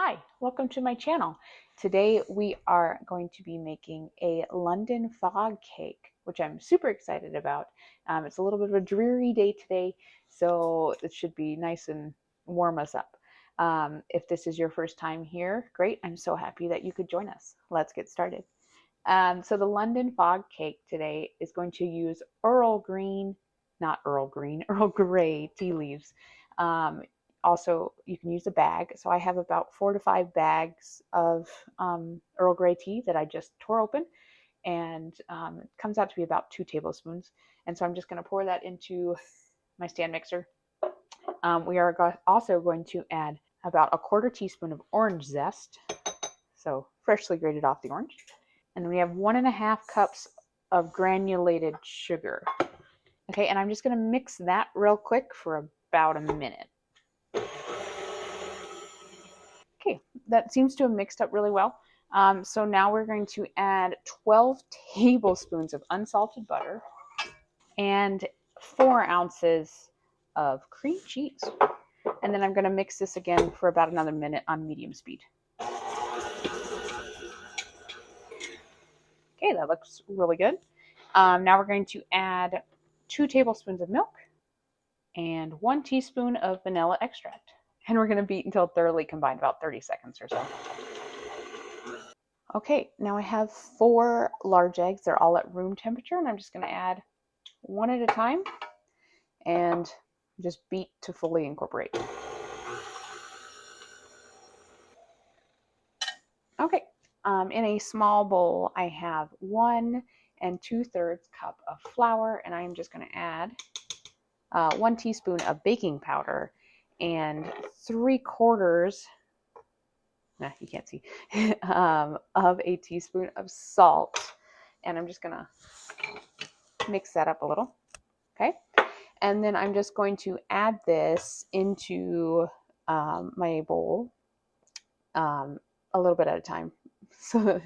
Hi, welcome to my channel. Today we are going to be making a London fog cake, which I'm super excited about. It's a little bit of a dreary day today, so it should be nice and warm us up. If this is your first time here, great. I'm so happy that you could join us. Let's get started. So the London fog cake today is going to use Earl Grey tea leaves. Um, Also, you can use a bag. So I have about 4 to 5 bags of Earl Grey tea that I just tore open, and it comes out to be about 2 tablespoons. And so I'm just going to pour that into my stand mixer. We are also going to add about a 1/4 teaspoon of orange zest, so freshly grated off the orange. And then we have 1.5 cups of granulated sugar. Okay, and I'm just going to mix that real quick for about a minute. Okay, that seems to have mixed up really well. So now we're going to add 12 tablespoons of unsalted butter and 4 ounces of cream cheese. And then I'm going to mix this again for about another minute on medium speed. Okay, that looks really good. Now we're going to add 2 tablespoons of milk and 1 teaspoon of vanilla extract. And we're going to beat until thoroughly combined, about 30 seconds or so. Okay, now I have 4 large eggs. They're all at room temperature, and I'm just going to add one at a time and just beat to fully incorporate. Okay, in a small bowl, I have 1 2/3 cup of flour, and I'm just going to add 1 teaspoon of baking powder and 3/4, nah, you can't see, of a teaspoon of salt. And I'm just going to mix that up a little. Okay. And then I'm just going to add this into my bowl a little bit at a time so,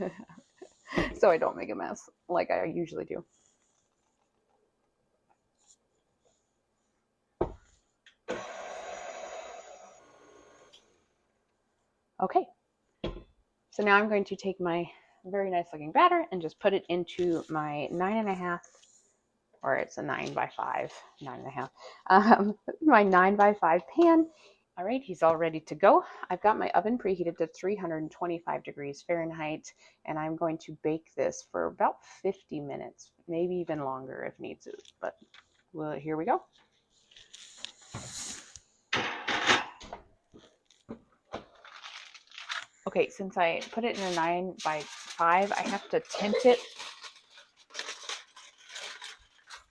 so I don't make a mess like I usually do. Okay. So now I'm going to take my very nice looking batter and just put it into my 9.5, or it's a 9x5, 9.5, my 9x5 pan. All right, he's all ready to go. I've got my oven preheated to 325 degrees Fahrenheit, and I'm going to bake this for about 50 minutes, maybe even longer if needs it. But well, here we go. Okay, since I put it in a 9x5, I have to tint it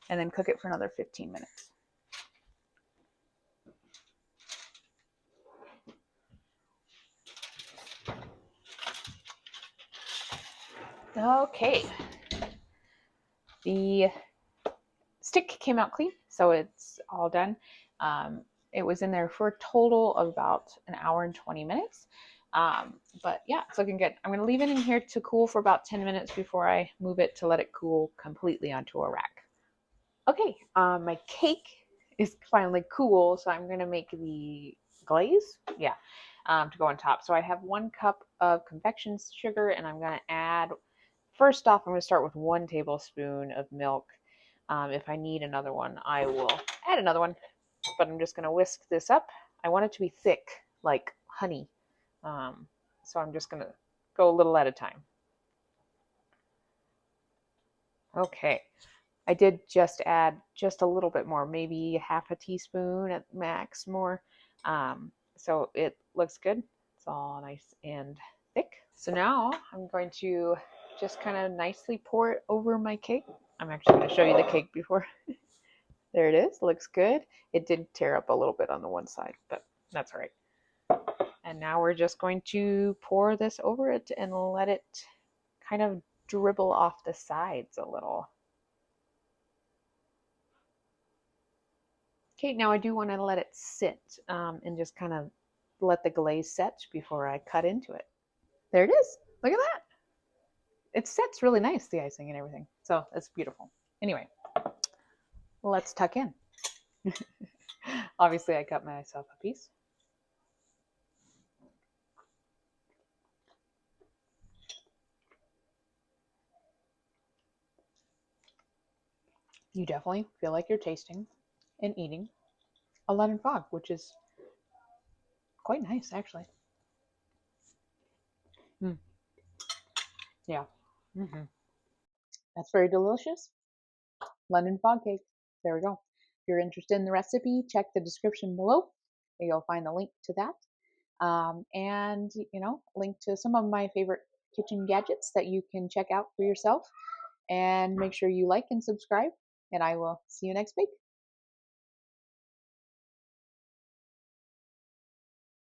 and then cook it for another 15 minutes. Okay, the stick came out clean, so it's all done. It was in there for a total of about an hour and 20 minutes. But yeah, it's looking good. I'm going to leave it in here to cool for about 10 minutes before I move it to let it cool completely onto a rack. Okay, my cake is finally cool, so I'm going to make the glaze. Yeah, to go on top. So I have 1 cup of confection sugar, and I'm going to add, first off, I'm going to start with 1 tablespoon of milk. If I need another one, I will add another one, but I'm just going to whisk this up. I want it to be thick, like honey. So I'm just going to go a little at a time. Okay. I did just add just a little bit more, maybe 1/2 teaspoon at max more. So it looks good. It's all nice and thick. So now I'm going to just kind of nicely pour it over my cake. I'm actually going to show you the cake before. There it is. Looks good. It did tear up a little bit on the one side, but that's all right. And now we're just going to pour this over it and let it kind of dribble off the sides a little. Okay, now I do want to let it sit and just kind of let the glaze set before I cut into it. There it is. Look at that. It sets really nice, the icing and everything. So it's beautiful. Anyway, let's tuck in. Obviously, I cut myself a piece. you definitely feel like you're tasting and eating a London fog, which is quite nice actually. Mm, yeah. Hmm. That's very delicious. London fog cake. There we go. If you're interested in the recipe, check the description below. You'll find the link to that. And link to some of my favorite kitchen gadgets that you can check out for yourself. And make sure you like and subscribe. And I will see you next week.